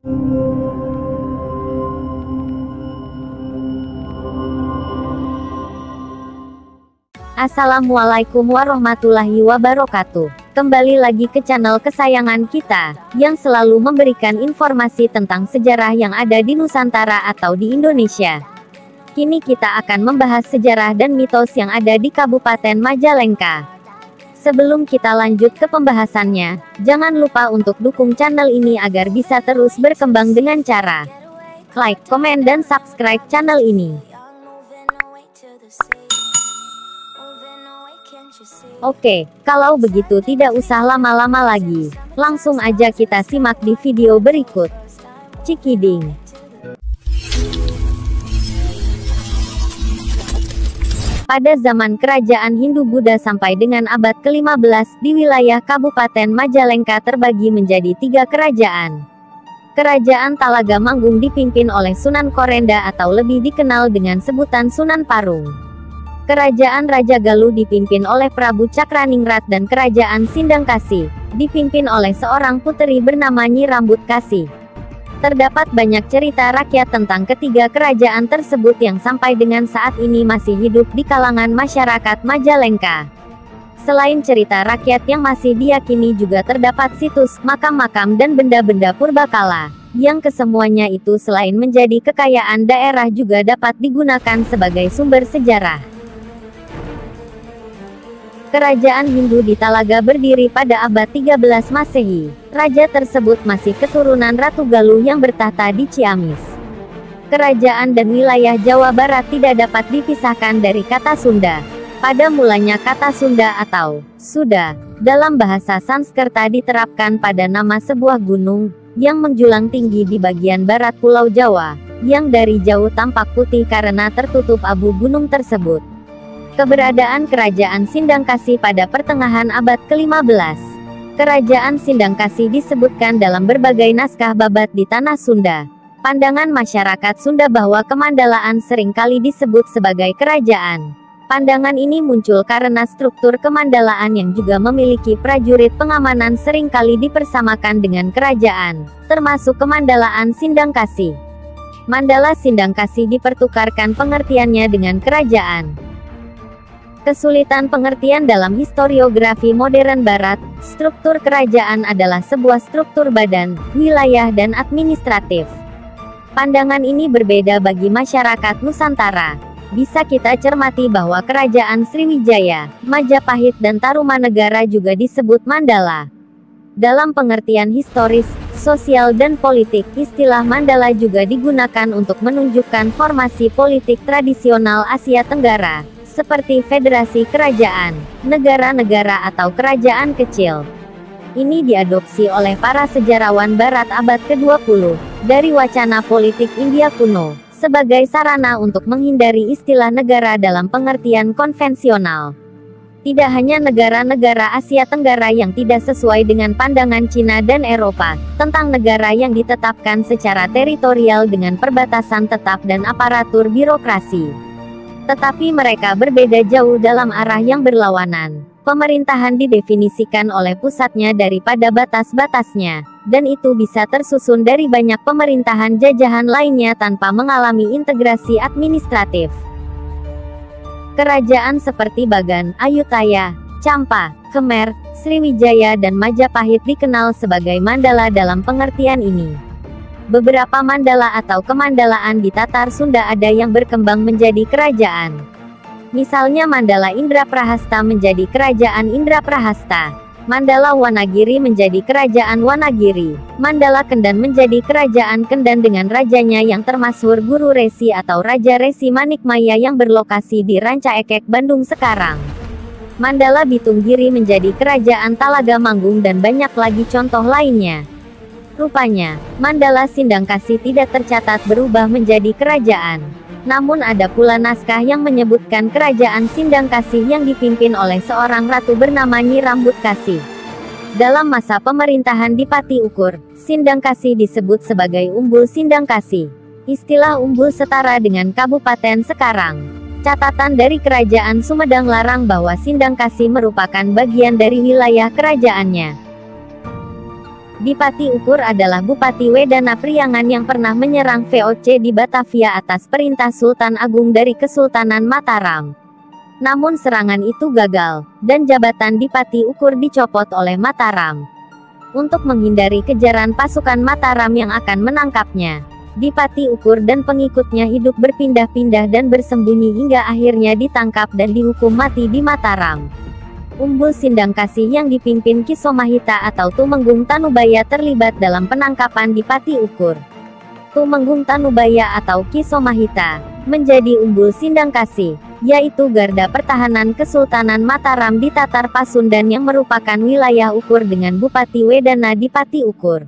Assalamualaikum warahmatullahi wabarakatuh. Kembali lagi ke channel kesayangan kita, yang selalu memberikan informasi tentang sejarah yang ada di Nusantara atau di Indonesia. Kini kita akan membahas sejarah dan mitos yang ada di Kabupaten Majalengka. Sebelum kita lanjut ke pembahasannya, jangan lupa untuk dukung channel ini agar bisa terus berkembang dengan cara like, komen, dan subscribe channel ini. Oke, kalau begitu tidak usah lama-lama lagi. Langsung aja kita simak di video berikut. Cikiding. Pada zaman kerajaan Hindu-Buddha sampai dengan abad ke-15, di wilayah Kabupaten Majalengka terbagi menjadi 3 kerajaan. Kerajaan Talaga Manggung dipimpin oleh Sunan Korenda atau lebih dikenal dengan sebutan Sunan Parung. Kerajaan Raja Galuh dipimpin oleh Prabu Cakraningrat dan Kerajaan Sindangkasih dipimpin oleh seorang puteri bernama Nyi Rambut Kasih. Terdapat banyak cerita rakyat tentang ketiga kerajaan tersebut yang sampai dengan saat ini masih hidup di kalangan masyarakat Majalengka. Selain cerita rakyat yang masih diyakini, juga terdapat situs, makam-makam, dan benda-benda purbakala, yang kesemuanya itu selain menjadi kekayaan daerah juga dapat digunakan sebagai sumber sejarah. Kerajaan Hindu di Talaga berdiri pada abad 13 Masehi. Raja tersebut masih keturunan Ratu Galuh yang bertahta di Ciamis. Kerajaan dan wilayah Jawa Barat tidak dapat dipisahkan dari kata Sunda. Pada mulanya kata Sunda atau Suda dalam bahasa Sanskerta diterapkan pada nama sebuah gunung yang menjulang tinggi di bagian barat Pulau Jawa, yang dari jauh tampak putih karena tertutup abu gunung tersebut. Keberadaan Kerajaan Sindangkasih pada pertengahan abad ke-15. Kerajaan Sindangkasih disebutkan dalam berbagai naskah babat di tanah Sunda. Pandangan masyarakat Sunda bahwa Kemandalaan seringkali disebut sebagai kerajaan. Pandangan ini muncul karena struktur Kemandalaan yang juga memiliki prajurit pengamanan seringkali dipersamakan dengan kerajaan, termasuk Kemandalaan Sindangkasih. Mandala Sindangkasih dipertukarkan pengertiannya dengan kerajaan. Kesulitan pengertian dalam historiografi modern Barat, struktur kerajaan adalah sebuah struktur badan, wilayah, dan administratif. Pandangan ini berbeda bagi masyarakat Nusantara. Bisa kita cermati bahwa kerajaan Sriwijaya, Majapahit, dan Tarumanegara juga disebut Mandala. Dalam pengertian historis, sosial, dan politik, istilah Mandala juga digunakan untuk menunjukkan formasi politik tradisional Asia Tenggara, seperti federasi kerajaan, negara-negara, atau kerajaan kecil. Ini diadopsi oleh para sejarawan Barat abad ke-20, dari wacana politik India kuno, sebagai sarana untuk menghindari istilah negara dalam pengertian konvensional. Tidak hanya negara-negara Asia Tenggara yang tidak sesuai dengan pandangan Cina dan Eropa, tentang negara yang ditetapkan secara teritorial dengan perbatasan tetap dan aparatur birokrasi. Tetapi mereka berbeda jauh dalam arah yang berlawanan. Pemerintahan didefinisikan oleh pusatnya daripada batas-batasnya, dan itu bisa tersusun dari banyak pemerintahan jajahan lainnya tanpa mengalami integrasi administratif. Kerajaan seperti Bagan, Ayutthaya, Campa, Khmer, Sriwijaya, dan Majapahit dikenal sebagai Mandala dalam pengertian ini. Beberapa mandala atau kemandalaan di Tatar Sunda ada yang berkembang menjadi kerajaan. Misalnya Mandala Indraprahasta menjadi Kerajaan Indraprahasta. Mandala Wanagiri menjadi Kerajaan Wanagiri. Mandala Kendan menjadi Kerajaan Kendan dengan rajanya yang termasyhur Guru Resi atau Raja Resi Manikmaya yang berlokasi di Ranca Ekek, Bandung sekarang. Mandala Bitunggiri menjadi Kerajaan Talaga Manggung dan banyak lagi contoh lainnya. Rupanya, Mandala Sindangkasih tidak tercatat berubah menjadi kerajaan. Namun ada pula naskah yang menyebutkan Kerajaan Sindangkasih yang dipimpin oleh seorang ratu bernama Nyi Rambut Kasih. Dalam masa pemerintahan di Pati Ukur, Sindangkasih disebut sebagai Umbul Sindangkasih. Istilah Umbul setara dengan kabupaten sekarang. Catatan dari Kerajaan Sumedang larang bahwa Sindangkasih merupakan bagian dari wilayah kerajaannya. Dipati Ukur adalah Bupati Wedana Priangan yang pernah menyerang VOC di Batavia atas perintah Sultan Agung dari Kesultanan Mataram. Namun serangan itu gagal, dan jabatan Dipati Ukur dicopot oleh Mataram. Untuk menghindari kejaran pasukan Mataram yang akan menangkapnya, Dipati Ukur dan pengikutnya hidup berpindah-pindah dan bersembunyi hingga akhirnya ditangkap dan dihukum mati di Mataram. Umbul Sindangkasih yang dipimpin Ki Somahita atau Tumenggung Tanubaya terlibat dalam penangkapan Dipati Ukur. Tumenggung Tanubaya atau Ki Somahita menjadi Umbul Sindangkasih, yaitu garda pertahanan Kesultanan Mataram di Tatar Pasundan yang merupakan wilayah Ukur dengan Bupati Wedana Dipati Ukur.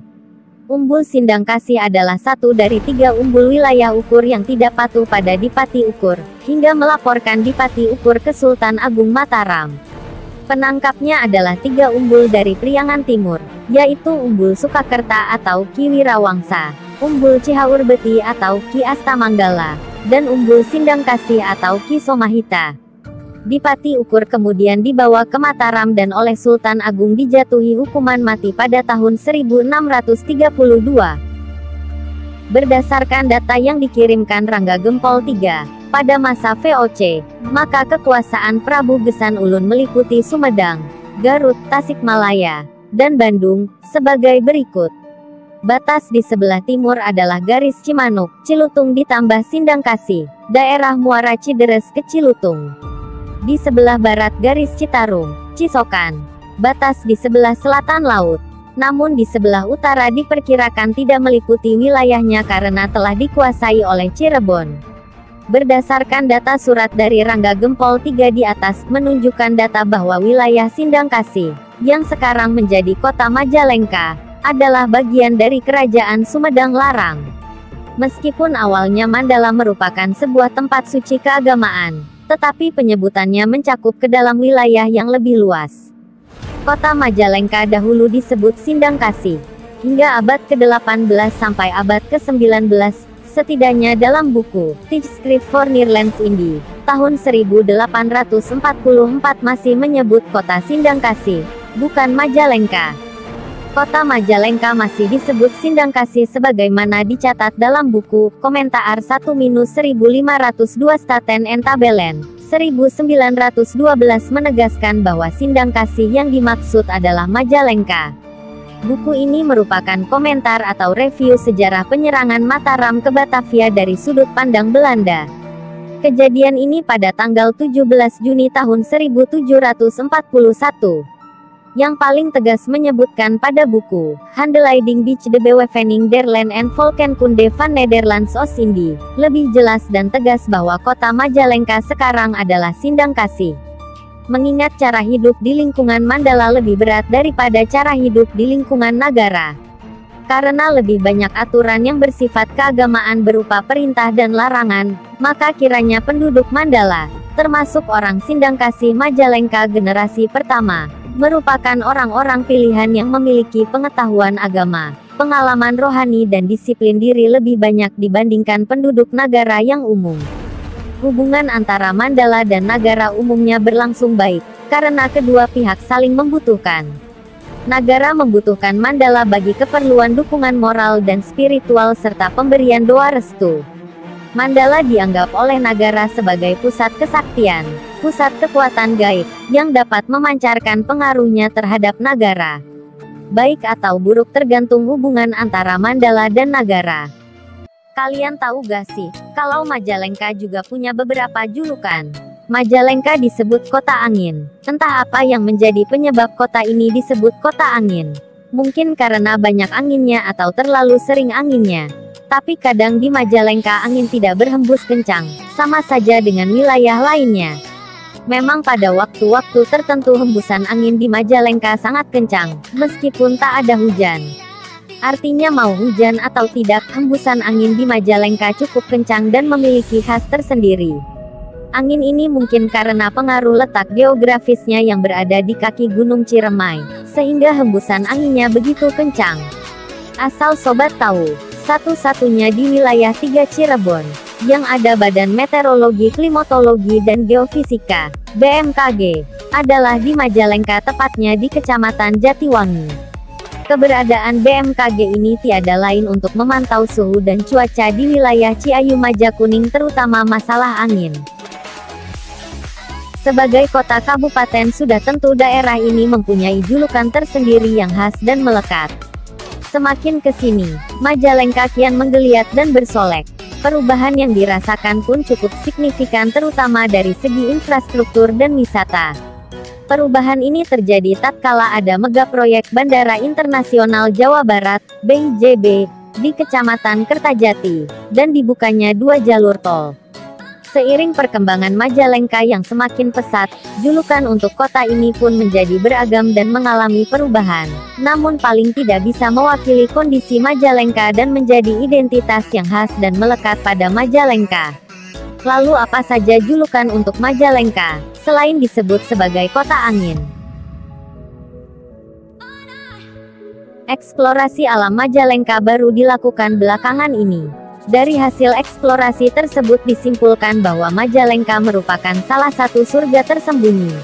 Umbul Sindangkasih adalah satu dari 3 umbul wilayah Ukur yang tidak patuh pada Dipati Ukur, hingga melaporkan Dipati Ukur ke Sultan Agung Mataram. Penangkapnya adalah 3 umbul dari Priangan Timur, yaitu Umbul Sukakerta atau Ki Wirawangsa, Umbul Cihaurbeti atau Ki Astamanggala, dan Umbul Sindangkasih atau Ki Somahita. Dipati Ukur kemudian dibawa ke Mataram dan oleh Sultan Agung dijatuhi hukuman mati pada tahun 1632. Berdasarkan data yang dikirimkan Rangga Gempol III, pada masa VOC, maka kekuasaan Prabu Gesan Ulun meliputi Sumedang, Garut, Tasikmalaya, dan Bandung, sebagai berikut. Batas di sebelah timur adalah garis Cimanuk, Cilutung ditambah Sindangkasih, daerah Muara Cideres ke Cilutung. Di sebelah barat garis Citarum, Cisokan. Batas di sebelah selatan laut. Namun di sebelah utara diperkirakan tidak meliputi wilayahnya karena telah dikuasai oleh Cirebon. Berdasarkan data surat dari Rangga Gempol III di atas, menunjukkan data bahwa wilayah Sindangkasih, yang sekarang menjadi kota Majalengka, adalah bagian dari Kerajaan Sumedang Larang. Meskipun awalnya Mandala merupakan sebuah tempat suci keagamaan, tetapi penyebutannya mencakup ke dalam wilayah yang lebih luas. Kota Majalengka dahulu disebut Sindangkasih, hingga abad ke-18 sampai abad ke-19, setidaknya dalam buku Teach Script for Nearlands Indi, tahun 1844 masih menyebut kota Sindangkasih, bukan Majalengka. Kota Majalengka masih disebut Sindangkasih sebagaimana dicatat dalam buku Komentar 1-1502 Staten and Tabelen, 1912 menegaskan bahwa Sindangkasih yang dimaksud adalah Majalengka. Buku ini merupakan komentar atau review sejarah penyerangan Mataram ke Batavia dari sudut pandang Belanda. Kejadian ini pada tanggal 17 Juni tahun 1741. Yang paling tegas menyebutkan pada buku Handleiding Beach de Bewevening der Land and Volkenkunde van Nederlands Oost-Indie, lebih jelas dan tegas bahwa kota Majalengka sekarang adalah Sindangkasih. Mengingat cara hidup di lingkungan Mandala lebih berat daripada cara hidup di lingkungan Nagara. Karena lebih banyak aturan yang bersifat keagamaan berupa perintah dan larangan, maka kiranya penduduk Mandala, termasuk orang Sindangkasih Majalengka generasi pertama, merupakan orang-orang pilihan yang memiliki pengetahuan agama, pengalaman rohani dan disiplin diri lebih banyak dibandingkan penduduk Nagara yang umum. Hubungan antara Mandala dan Nagara umumnya berlangsung baik, karena kedua pihak saling membutuhkan. Nagara membutuhkan Mandala bagi keperluan dukungan moral dan spiritual serta pemberian doa restu. Mandala dianggap oleh Nagara sebagai pusat kesaktian, pusat kekuatan gaib, yang dapat memancarkan pengaruhnya terhadap Nagara. Baik atau buruk tergantung hubungan antara Mandala dan Nagara. Kalian tahu gak sih, kalau Majalengka juga punya beberapa julukan. Majalengka disebut kota angin. Entah apa yang menjadi penyebab kota ini disebut kota angin. Mungkin karena banyak anginnya atau terlalu sering anginnya. Tapi kadang di Majalengka angin tidak berhembus kencang, sama saja dengan wilayah lainnya. Memang pada waktu-waktu tertentu hembusan angin di Majalengka sangat kencang, meskipun tak ada hujan. Artinya mau hujan atau tidak, hembusan angin di Majalengka cukup kencang dan memiliki khas tersendiri. Angin ini mungkin karena pengaruh letak geografisnya yang berada di kaki Gunung Ciremai, sehingga hembusan anginnya begitu kencang. Asal sobat tahu, satu-satunya di wilayah 3 Cirebon, yang ada Badan Meteorologi Klimatologi dan Geofisika, BMKG, adalah di Majalengka tepatnya di Kecamatan Jatiwangi. Keberadaan BMKG ini tiada lain untuk memantau suhu dan cuaca di wilayah Ciayu Majakuning, terutama masalah angin. Sebagai kota kabupaten, sudah tentu daerah ini mempunyai julukan tersendiri yang khas dan melekat. Semakin ke sini, Majalengka kian menggeliat dan bersolek. Perubahan yang dirasakan pun cukup signifikan, terutama dari segi infrastruktur dan wisata. Perubahan ini terjadi tatkala ada megaproyek Bandara Internasional Jawa Barat, BIJB, di Kecamatan Kertajati, dan dibukanya 2 jalur tol. Seiring perkembangan Majalengka yang semakin pesat, julukan untuk kota ini pun menjadi beragam dan mengalami perubahan. Namun paling tidak bisa mewakili kondisi Majalengka dan menjadi identitas yang khas dan melekat pada Majalengka. Lalu apa saja julukan untuk Majalengka, selain disebut sebagai kota angin? Eksplorasi alam Majalengka baru dilakukan belakangan ini. Dari hasil eksplorasi tersebut disimpulkan bahwa Majalengka merupakan salah satu surga tersembunyi.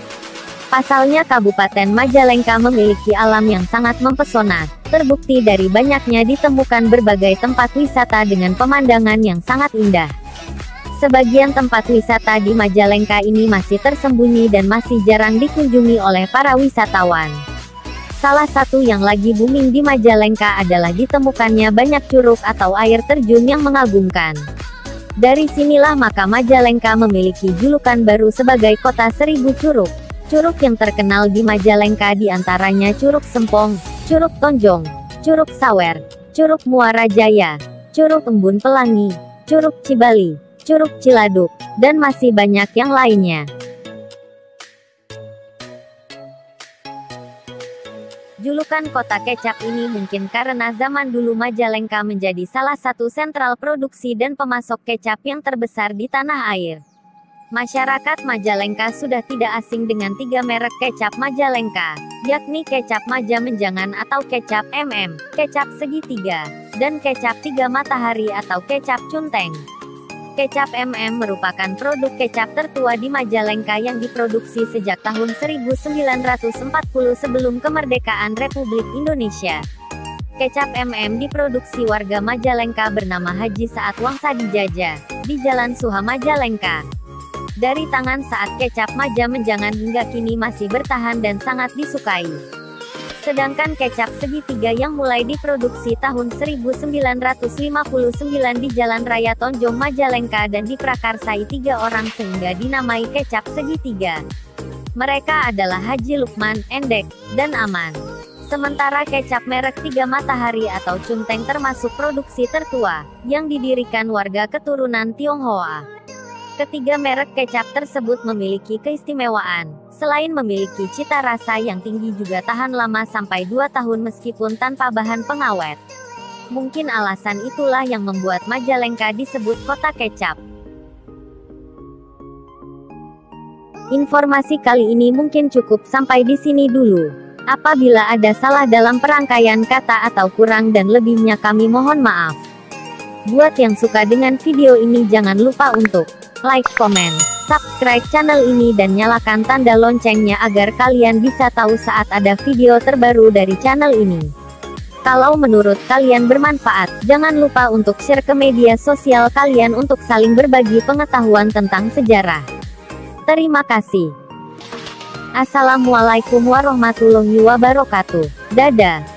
Pasalnya Kabupaten Majalengka memiliki alam yang sangat mempesona, terbukti dari banyaknya ditemukan berbagai tempat wisata dengan pemandangan yang sangat indah. Sebagian tempat wisata di Majalengka ini masih tersembunyi dan masih jarang dikunjungi oleh para wisatawan. Salah satu yang lagi booming di Majalengka adalah ditemukannya banyak curug atau air terjun yang mengagumkan. Dari sinilah maka Majalengka memiliki julukan baru sebagai kota 1000 curug. Curug yang terkenal di Majalengka diantaranya Curug Sempong, Curug Tonjong, Curug Sawer, Curug Muara Jaya, Curug Embun Pelangi, Curug Cibali, Curug Ciladuk, dan masih banyak yang lainnya. Julukan kota kecap ini mungkin karena zaman dulu Majalengka menjadi salah satu sentral produksi dan pemasok kecap yang terbesar di tanah air. Masyarakat Majalengka sudah tidak asing dengan 3 merek kecap Majalengka, yakni kecap Maja Menjangan atau kecap MM, kecap segitiga, dan kecap 3 matahari atau kecap cunteng. Kecap MM merupakan produk kecap tertua di Majalengka yang diproduksi sejak tahun 1940 sebelum kemerdekaan Republik Indonesia. Kecap MM diproduksi warga Majalengka bernama Haji Saat Wangsa Dijaja, di Jalan Suha Majalengka. Dari tangan Saat kecap Maja Menjangan hingga kini masih bertahan dan sangat disukai. Sedangkan kecap segitiga yang mulai diproduksi tahun 1959 di Jalan Raya Tonjong Majalengka dan diprakarsai 3 orang sehingga dinamai kecap segitiga. Mereka adalah Haji Lukman, Endek, dan Aman. Sementara kecap merek 3 matahari atau cunteng termasuk produksi tertua, yang didirikan warga keturunan Tionghoa. Ketiga merek kecap tersebut memiliki keistimewaan. Selain memiliki cita rasa yang tinggi juga tahan lama sampai 2 tahun meskipun tanpa bahan pengawet. Mungkin alasan itulah yang membuat Majalengka disebut kota kecap. Informasi kali ini mungkin cukup sampai di sini dulu. Apabila ada salah dalam perangkaian kata atau kurang dan lebihnya kami mohon maaf. Buat yang suka dengan video ini jangan lupa untuk like, komen, subscribe channel ini dan nyalakan tanda loncengnya agar kalian bisa tahu saat ada video terbaru dari channel ini. Kalau menurut kalian bermanfaat, jangan lupa untuk share ke media sosial kalian untuk saling berbagi pengetahuan tentang sejarah. Terima kasih. Assalamualaikum warahmatullahi wabarakatuh. Dadah.